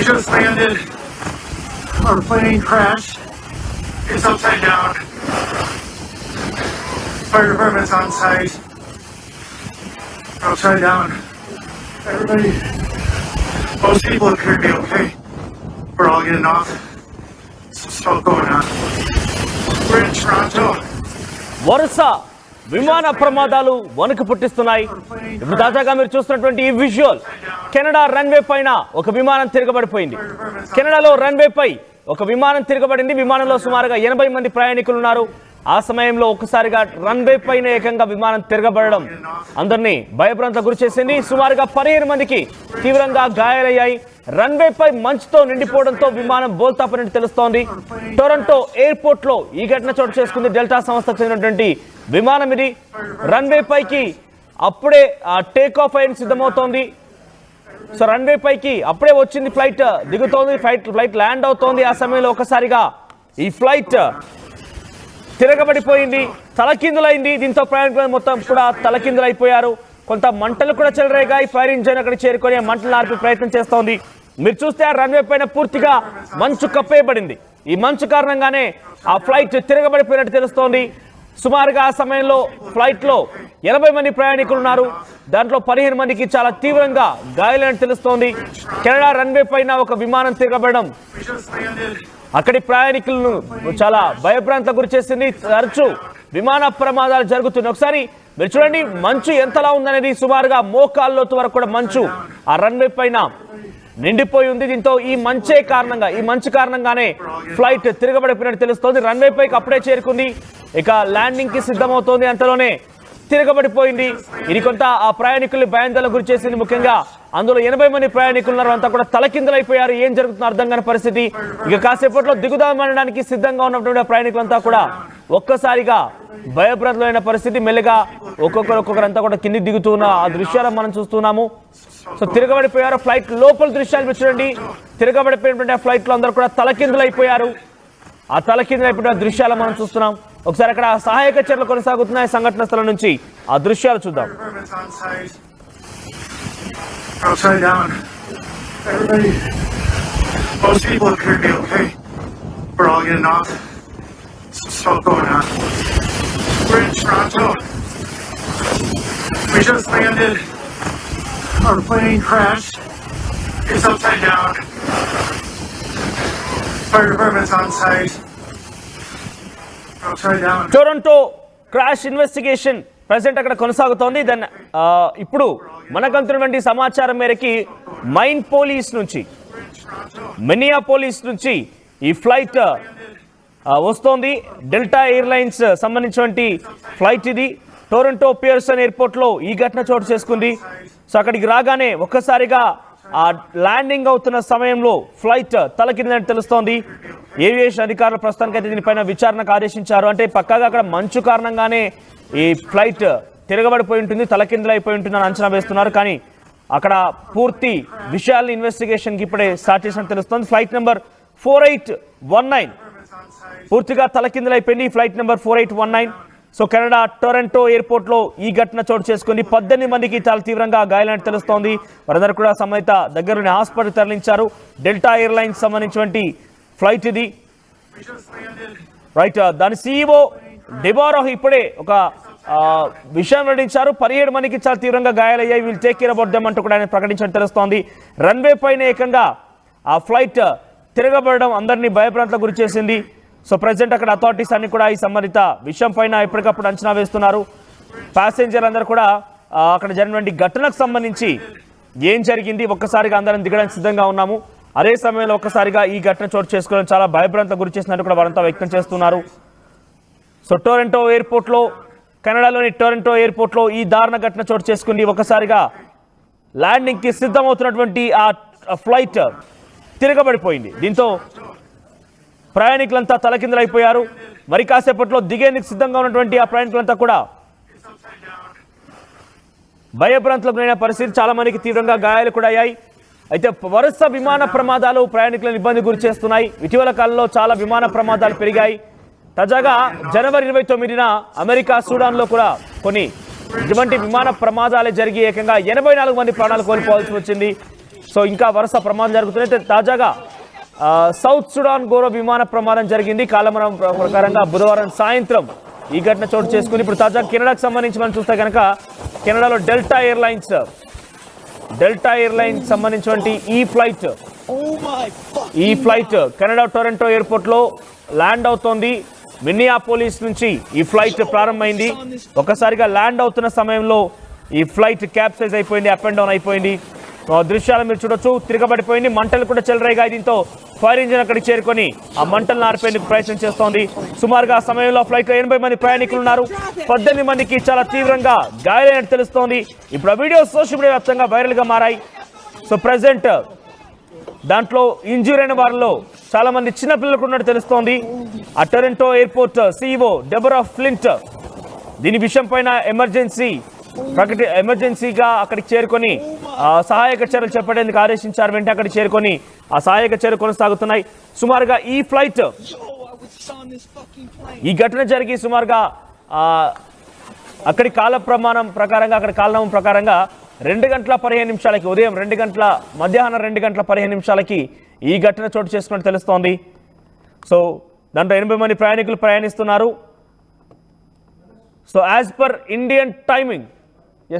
just landed. Our plane crashed. It's upside down. Fire department's on site. Upside down. Everybody, most people appear to be okay. We're all getting off. Some smoke going on. We're in Toronto. వరుస విమాన ప్రమాదాలు వణుకు పుట్టిస్తున్నాయి. ఇప్పుడు తాజాగా మీరు చూస్తున్నటువంటి ఈ visual Canada runway పైన ఒక విమానం తిరగబడిపోయింది. కెనడాలో రన్వే పై ఒక విమానం తిరగబడింది. విమానంలో సుమారుగా 80 మంది ప్రయాణికులు ఉన్నారు. ఆ సమయంలో ఒక్కసారిగా రన్వే పైన ఏకంగా విమానం తిరగబడడం అందరినీ భయభ్రాంతకు గురిచేసింది. సుమారుగా 15 మందికి తీవ్రంగా గాయాలయ్యాయి. రన్వే పై మంచుతో నిండిపోవడంతో విమానం బోల్తాపడినట్టు తెలుస్తోంది. టొరంటో ఎయిర్పోర్ట్ లో ఈ ఘటన చోటు చేసుకుంది. డెల్టా సంస్థకు చెందినటువంటి విమానం ఇది. రన్వే పైకి అప్పుడే టేక్ ఆఫ్ అయ్యి సిద్ధమవుతోంది. సో రన్వే పైకి అప్పుడే వచ్చింది, ఫ్లైట్ దిగుతోంది, ఫ్లైట్ ల్యాండ్ అవుతోంది. ఆ సమయంలో ఒకసారిగా ఈ ఫ్లైట్ తిరగబడిపోయింది, తలకిందులైంది. దీంతో ప్రయాణికులు మొత్తం కూడా తలకిందులైపోయారు. కొంత మంటలు కూడా చెలరేగాయి. ఫైర్ ఇంజిన్ అక్కడ చేరుకొని మంటలు ఆర్పే ప్రయత్నం చేస్తోంది. మీరు చూస్తే ఆ రన్వే పైన పూర్తిగా మంచు కప్పేయబడింది. ఈ మంచు కారణంగానే ఆ ఫ్లైట్ తిరగబడిపోయినట్టు తెలుస్తోంది. సుమారుగా ఆ సమయంలో ఫ్లైట్ లో 80 మంది ప్రయాణికులు ఉన్నారు. దాంట్లో 15 మందికి చాలా తీవ్రంగా గాయాలని తెలుస్తోంది. కెనడా రన్వే పైన ఒక విమానం తిరగబడడం అక్కడి ప్రయాణికులను చాలా భయభ్రాంతకు గురిచేసింది. తరచూ విమాన ప్రమాదాలు జరుగుతున్నాయి. ఒకసారి మీరు చూడండి మంచు ఎంతలా ఉందనేది. సుమారుగా మోకాళ్ళలోతు వరకు కూడా మంచు ఆ రన్వే పైన నిండిపోయి ఉంది. దీంతో ఈ మంచు కారణంగానే ఫ్లైట్ తిరగబడిపోయినట్టు తెలుస్తోంది. రన్వే పైకి అప్పుడే చేరుకుంది, ఇక ల్యాండింగ్ కి సిద్ధమవుతోంది. అంతలోనే తిరగబడిపోయింది. ఇది కొంత ఆ ప్రయాణికుల్ని భయాందోళనకు గురి చేసింది. ముఖ్యంగా అందులో 80 మంది ప్రయాణికులు ఉన్నారు. అంతా కూడా తలకిందులైపోయారు. ఏం జరుగుతుందో అర్థం కాని పరిస్థితి. ఇక కాసేపట్లో దిగుదామనడానికి సిద్ధంగా ఉన్నటువంటి ప్రయాణికులంతా కూడా ఒక్కసారిగా భయభ్రాంతులైన పరిస్థితి. మెల్లగా ఒక్కొక్కరంతా కూడా కింది దిగుతున్న ఆ దృశ్యాలను మనం చూస్తున్నాము. సో తిరగబడిపోయారు. ఫ్లైట్ లోపల దృశ్యాలు చూడండి. తిరగబడిపోయినటువంటి ఆ ఫ్లైట్ లో అందరూ కూడా తలకిందులైపోయారు. ఆ తలకిందులైపోయిన దృశ్యాలు మనం చూస్తున్నాం. ఒకసారి అక్కడ సహాయక చర్యలు కొనసాగుతున్నాయి. సంఘటన స్థలం నుంచి ఆ దృశ్యాలు చూద్దాం. Upside down. Everybody, most people appear to be okay. We're all getting off. Some smoke going on. We're in Toronto. We just landed. Our plane crashed. It's upside down. Fire department's on site. Upside down. Toronto crash investigation present అక్కడ కొనసాగుతోంది. Then ఇప్పుడు మనకు అందుతున్నటువంటి సమాచారం మేరకి Minneapolis నుంచి ఈ flight వస్తోంది. Delta airlines సంబంధించినటువంటి ఫ్లైట్ ఇది. టొరంటో పియర్సన్ ఎయిర్పోర్ట్ లో ఈ ఘటన చోటు చేసుకుంది. సో అక్కడికి రాగానే ఒక్కసారిగా ఆ ల్యాండింగ్ అవుతున్న సమయంలో ఫ్లైట్ తలకిందని తెలుస్తోంది. ఏవియేషన్ అధికారులు ప్రస్తుతానికైతే దీనిపైన విచారణకు ఆదేశించారు. అంటే పక్కాగా అక్కడ మంచు కారణంగానే ఈ ఫ్లైట్ తిరగబడిపోయి ఉంటుంది, తలకిందులైపోయి ఉంటుందని అంచనా వేస్తున్నారు. కానీ అక్కడ పూర్తి విషయాలను ఇన్వెస్టిగేషన్కి ఇప్పుడే స్టార్ట్ చేసినట్టు తెలుస్తోంది. ఫ్లైట్ నెంబర్ 4819 పూర్తిగా తలకిందులైపోయింది. Flight number 4819. So Canada Toronto airport లో ఈ ఘటన చోటు చేసుకుంది. 18 మందికి చాలా తీవ్రంగా గాయాలని తెలుస్తోంది. వారందరూ కూడా సంబంధిత దగ్గరున్న హాస్పిటల్ తరలించారు. డెల్టా ఎయిర్లైన్స్ సంబంధించినటువంటి ఫ్లైట్ ఇది. రైట్, దాని CEO డెబారో ఇప్పుడే ఒక విషయం వెల్లడించారు. 17 మందికి చాలా తీవ్రంగా గాయాలయ్యాయి. Will take care about them అంటూ కూడా ఆయన ప్రకటించడం తెలుస్తోంది. రన్వే పైన ఏకంగా ఆ ఫ్లైట్ తిరగబడడం అందరినీ భయభ్రాంతలకు గురి చేసింది. సో ప్రెసెంట్ అక్కడ అథారిటీస్ అన్ని కూడా ఈ సంబంధిత విషయం పైన ఎప్పటికప్పుడు అంచనా వేస్తున్నారు. ప్యాసింజర్ అందరూ కూడా అక్కడ జరిగినటువంటి ఘటనకు సంబంధించి ఏం జరిగింది ఒక్కసారిగా అందరం దిగడానికి సిద్ధంగా ఉన్నాము. అదే సమయంలో ఒక్కసారిగా ఈ ఘటన చోటు చేసుకోవడం చాలా భయభ్రాంతకు గురి చేసినట్టు కూడా వారంతా వ్యక్తం చేస్తున్నారు. సో టొరంటో ఎయిర్పోర్ట్లో, కెనడాలోని టొరంటో ఎయిర్పోర్ట్లో ఈ దారుణ ఘటన చోటు చేసుకుంది. ఒకసారిగా ల్యాండింగ్కి సిద్ధమవుతున్నటువంటి ఆ ఫ్లైట్ తిరగబడిపోయింది. దీంతో ప్రయాణికులంతా తలకిందులైపోయారు. మరి కాసేపట్లో దిగేందుకు సిద్ధంగా ఉన్నటువంటి ఆ ప్రయాణికులంతా కూడా భయభ్రాంతులకు గురైన పరిస్థితి. చాలా మందికి తీవ్రంగా గాయాలు కూడా అయ్యాయి. అయితే వరుస విమాన ప్రమాదాలు ప్రయాణికులను ఇబ్బంది గురి చేస్తున్నాయి. ఇటీవల కాలంలో చాలా విమాన ప్రమాదాలు పెరిగాయి. తాజాగా జనవరి 29న అమెరికా సూడాన్లో కూడా కొన్ని ఇటువంటి విమాన ప్రమాదాలు జరిగి ఏకంగా 84 మంది ప్రాణాలు కోల్పోవాల్సి వచ్చింది. సో ఇంకా వరుస ప్రమాదం జరుగుతున్నాయి. తాజాగా సౌత్ సుడాన్ గౌరవ విమాన ప్రమాదం జరిగింది. కాలమరం ప్రకారంగా బుధవారం సాయంత్రం ఈ ఘటన చోటు చేసుకుని ఇప్పుడు తాజా కెనడాకు సంబంధించి మనం చూస్తే కనుక కెనడాలో డెల్టా ఎయిర్లైన్స్ సంబంధించినటువంటి ఈ ఫ్లైట్ కెనడా టొరంటో ఎయిర్పోర్ట్లో ల్యాండ్ అవుతోంది. మిన్నియాపోలిస్ నుంచి ఈ ఫ్లైట్ ప్రారంభమైంది. ఒక్కసారిగా ల్యాండ్ అవుతున్న సమయంలో ఈ ఫ్లైట్ క్యాప్సైజ్ అయిపోయింది, అప్ అండ్ డౌన్ అయిపోయింది. దృశ్యాలు మీరు చూడొచ్చు, తిరగబడిపోయింది. మంటలు కూడా చెలరేగాయి. దీంతో ఫైర్ ఇంజిన్ అక్కడికి చేరుకొని ఆ మంటలను ఆర్పేందుకు ప్రయత్నం చేస్తోంది. సుమారుగా ఆ సమయంలో ఫ్లైట్లో 80 మంది ప్రయాణికులు ఉన్నారు. 18 మందికి చాలా తీవ్రంగా గాయాలైనట్టు తెలుస్తోంది. ఇప్పుడు ఆ వీడియో సోషల్ మీడియా వ్యాప్తంగా వైరల్గా మారాయి. సో ప్రెసెంట్ దాంట్లో ఇంజ్యూర్ అయిన వారిలో చాలా మంది చిన్నపిల్లలకు ఉన్నట్టు తెలుస్తోంది. ఆ Toronto airport CEO Deborah flint దీని విషయం పైన ఎమర్జెన్సీగా అక్కడికి చేరుకొని సహాయక చర్యలు చేపట్టేందుకు ఆదేశించారు. వెంటనే అక్కడికి చేరుకొని ఆ సహాయక చర్యలు కొనసాగుతున్నాయి. సుమారుగా ఈ ఘటన జరిగి సుమారుగా అక్కడి కాలనామం ప్రకారంగా 2 గంటల 15 నిమిషాలకి ఉదయం మధ్యాహ్నం 2 గంటల 15 నిమిషాలకి ఈ ఘటన చోటు చేసుకున్నట్టు తెలుస్తోంది. సో దాంట్లో 80 మంది ప్రయాణికులు ప్రయాణిస్తున్నారు. So as per Indian timing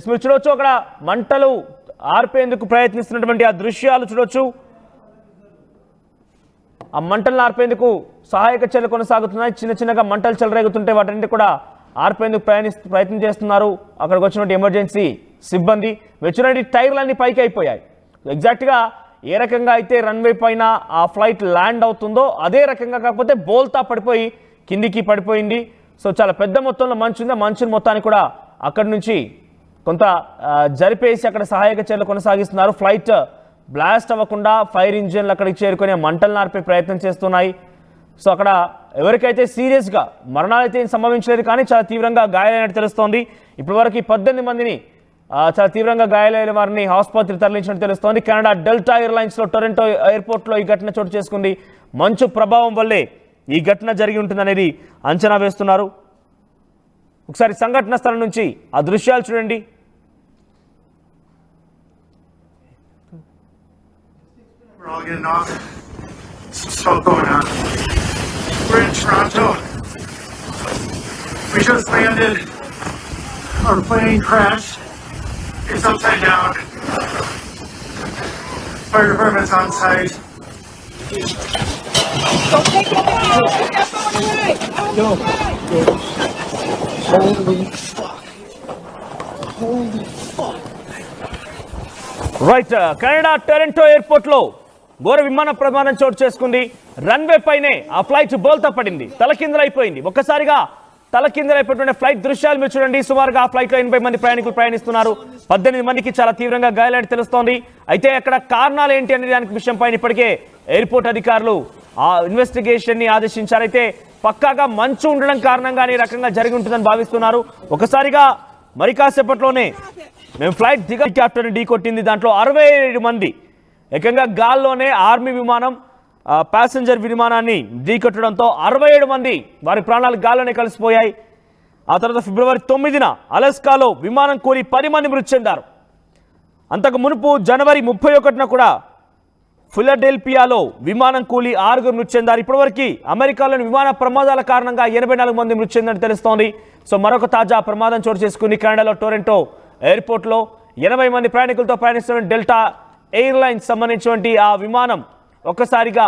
మీరు చూడొచ్చు, అక్కడ మంటలు ఆర్పేందుకు ప్రయత్నిస్తున్నటువంటి ఆ దృశ్యాలు చూడొచ్చు. ఆ మంటలను ఆర్పేందుకు సహాయక చర్యలు కొనసాగుతున్నాయి. చిన్నగా మంటలు చెలరేగుతుంటే వాటిని కూడా ఆర్పేందుకు ప్రయత్నం చేస్తున్నారు అక్కడికి వచ్చినటువంటి ఎమర్జెన్సీ సిబ్బంది. మెచ్యూరిటీ టైర్లన్నీ పైకి అయిపోయాయి. ఎగ్జాక్ట్గా ఏ రకంగా అయితే రన్వే పైన ఆ ఫ్లైట్ ల్యాండ్ అవుతుందో అదే రకంగా, కాకపోతే బోల్తా పడిపోయి కిందికి పడిపోయింది. సో చాలా పెద్ద మొత్తంలో మంచు ఉంది. ఆ మంచుని మొత్తాన్ని కూడా అక్కడి నుంచి కొంత జరిపేసి అక్కడ సహాయక చర్యలు కొనసాగిస్తున్నారు. ఫ్లైట్ బ్లాస్ట్ అవ్వకుండా ఫైర్ ఇంజిన్లు అక్కడికి చేరుకొని మంటలు నార్పే ప్రయత్నం చేస్తున్నాయి. సో అక్కడ ఎవరికైతే సీరియస్గా మరణాలు అయితే సంభవించలేదు, కానీ చాలా తీవ్రంగా గాయాలైనట్టు తెలుస్తోంది. ఇప్పటి వరకు 18 మందిని చాలా తీవ్రంగా గాయాలైన వారిని ఆసుపత్రికి తరలించినట్టు తెలుస్తోంది. కెనడా డెల్టా ఎయిర్లైన్స్లో టొరంటో ఎయిర్పోర్ట్లో ఈ ఘటన చోటు చేసుకుంది. మంచు ప్రభావం వల్లే ఈ ఘటన జరిగి ఉంటుందనేది అంచనా వేస్తున్నారు. ఒకసారి సంఘటన స్థలం నుంచి ఆ దృశ్యాలు చూడండి. We're all getting off. Some smoke going on. We're in Toronto. We just landed. Our plane crashed. It's upside down. Fire department's on site. Don't take it down! Put that phone away! Yo. Holy fuck. Holy fuck. Right, Canada Toronto ఎయిర్పోర్ట్లో ఘోర విమాన ప్రమాదం చోటు చేసుకుంది. Runway పైనే ఆ flight బోల్తా పడింది, తలకిందులైపోయింది. ఒక్కసారిగా తలకిందులైపోయిన ఫ్లైట్ దృశ్యాలు మీరు చూడండి. సుమారుగా ఆ ఫ్లైట్లో 80 మంది ప్రయాణికులు ప్రయాణిస్తున్నారు. 18 మందికి చాలా తీవ్రంగా గాయాలని తెలుస్తోంది. అయితే అక్కడ కారణాలు ఏంటి అనే దానికి విషయంపై ఇప్పటికే ఎయిర్పోర్ట్ అధికారులు ఆ ఇన్వెస్టిగేషన్ ని ఆదేశించారు. అయితే పక్కాగా మంచు ఉండడం కారణంగా ఈ రకంగా జరిగి ఉంటుందని భావిస్తున్నారు. ఒకసారిగా మరి కాసేపట్లోనే మేము ఫ్లైట్ హెలికాప్టర్ని ఢీకొట్టింది. దాంట్లో 67 మంది ఏకంగా గాల్లోనే ఆర్మీ విమానం ప్యాసింజర్ విమానాన్ని ఢీకొట్టడంతో 67 మంది వారి ప్రాణాలు గాల్లోనే కలిసిపోయాయి. ఆ తర్వాత ఫిబ్రవరి 9న అలస్కాలో విమానం కూలి 10 మంది మృతి చెందారు. అంతకు మునుపు జనవరి 31న కూడా ఫిలడెల్ఫియాలో విమానం కూలి 6 మృతి చెందారు. ఇప్పటివరకు అమెరికాలోని విమాన ప్రమాదాల కారణంగా 84 మంది మృతి చెందని తెలుస్తోంది. సో మరొక తాజా ప్రమాదం చోటు చేసుకుంది కెనడాలో టొరంటో ఎయిర్పోర్ట్లో. 80 మంది ప్రయాణికులతో ప్రయాణిస్తున్న డెల్టా ఎయిర్లైన్స్ సంబంధించినటువంటి ఆ విమానం ఒక్కసారిగా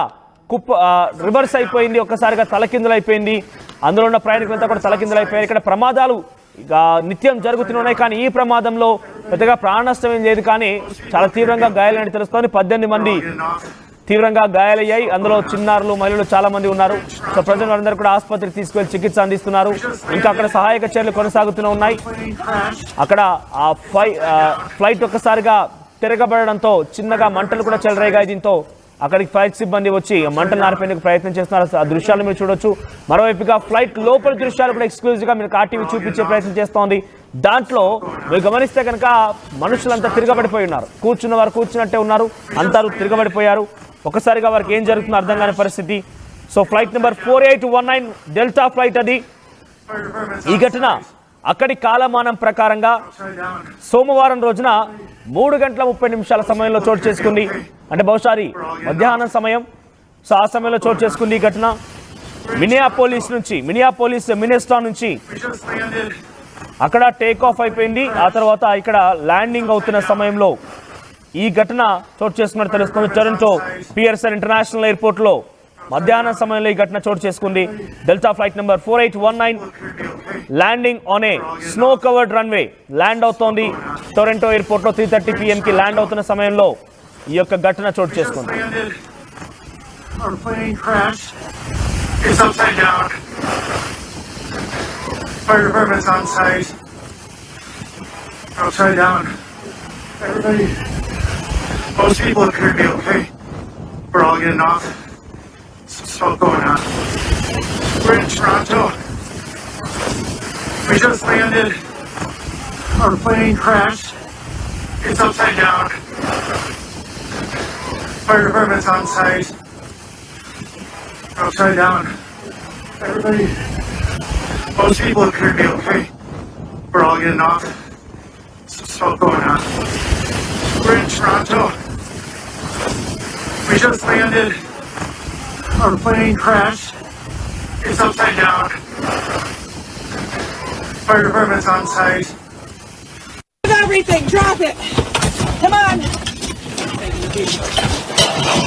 రివర్స్ అయిపోయింది, ఒక్కసారిగా తలకిందులైపోయింది. అందులో ఉన్న ప్రయాణికులంతా కూడా తలకిందులైపోయారు. ఇక్కడ ప్రమాదాలు నిత్యం జరుగుతున్నాయి, కానీ ఈ ప్రమాదంలో పెద్దగా ప్రాణ నష్టం ఏం లేదు, కానీ చాలా తీవ్రంగా గాయాలని తెలుస్తోంది. 18 మంది తీవ్రంగా గాయాలయ్యాయి. అందులో చిన్నారులు, మహిళలు చాలా మంది ఉన్నారు. సో ప్రజలు వారందరూ కూడా ఆసుపత్రికి తీసుకువెళ్లి చికిత్స అందిస్తున్నారు. ఇంకా అక్కడ సహాయక చర్యలు కొనసాగుతూనే ఉన్నాయి. అక్కడ ఆ ఫ్లైట్ ఒక్కసారిగా తిరగబడడంతో చిన్నగా మంటలు కూడా చెలరేగాయి. దీంతో అక్కడికి ఫైర్ సిబ్బంది వచ్చి మంటలు ఆర్పేందుకు ప్రయత్నం చేస్తున్నారు. ఆ దృశ్యాలు మీరు చూడొచ్చు. మరోవైపుగా ఫ్లైట్ లోపల దృశ్యాలు కూడా ఎక్స్క్లూజివ్గా మీరు RTV చూపించే ప్రయత్నం చేస్తోంది. దాంట్లో మీరు గమనిస్తే కనుక మనుషులంతా తిరగబడిపోయి ఉన్నారు. కూర్చున్న వారు కూర్చున్నట్టే ఉన్నారు, అందరూ తిరగబడిపోయారు. ఒకసారిగా వారికి ఏం జరుగుతుందో అర్థం కాని పరిస్థితి. So flight number 4819 delta flight అది. ఈ ఘటన అక్కడి కాలమానం ప్రకారంగా Upside down. సోమవారం రోజున 3:30 సమయంలో చోటు చేసుకుంది. అంటే బహుశా అది మధ్యాహ్నం సమయం. సో ఆ సమయంలో చోటు చేసుకుంది ఈ ఘటన. మినిస్టా నుంచి We just landed. అక్కడ టేక్ ఆఫ్ అయిపోయింది. ఆ తర్వాత ఇక్కడ ల్యాండింగ్ అవుతున్న సమయంలో ఈ ఘటన చోటు చేసుకున్నట్టు తెలుస్తుంది. టొరంటో పియర్సన్ ఇంటర్నేషనల్ ఎయిర్పోర్ట్ లో మధ్యాహ్నం సమయంలో ఈ ఘటన చోటు చేసుకుంది. Delta flight number 4819 landing on a snow covered runway land అవుతోంది. టొరంటో ఎయిర్పోర్ట్ లో 3:30 PM కి ల్యాండ్ అవుతున్న సమయంలో ఈ యొక్క ఘటన చోటు Just చేసుకుంది. landed. Our plane crashed. It's upside down. Fire department's on site. Upside down. Everybody, most people appear to be okay. We're all getting off. Some smoke going on. We're in Toronto. We just landed. Our plane crashed. It's upside down. Fire department's on site. Upside down. Everybody, most people appear to be okay. We're all getting off. Some smoke going on. We're in Toronto. We just landed. Our plane crashed. It's upside down. Fire department's on site. Everything, drop it. Come on.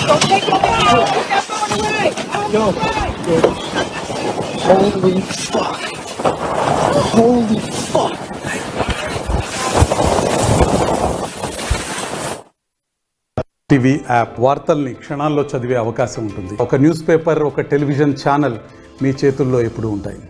Don't take it down. Put that phone away. Go. Holy fuck. Holy fuck. TV app వార్తల్ని క్షణాల్లో చదివే అవకాశం ఉంటుంది. ఒక newspaper, ఒక television channel మీ చేతుల్లో ఎప్పుడూ ఉంటాయి.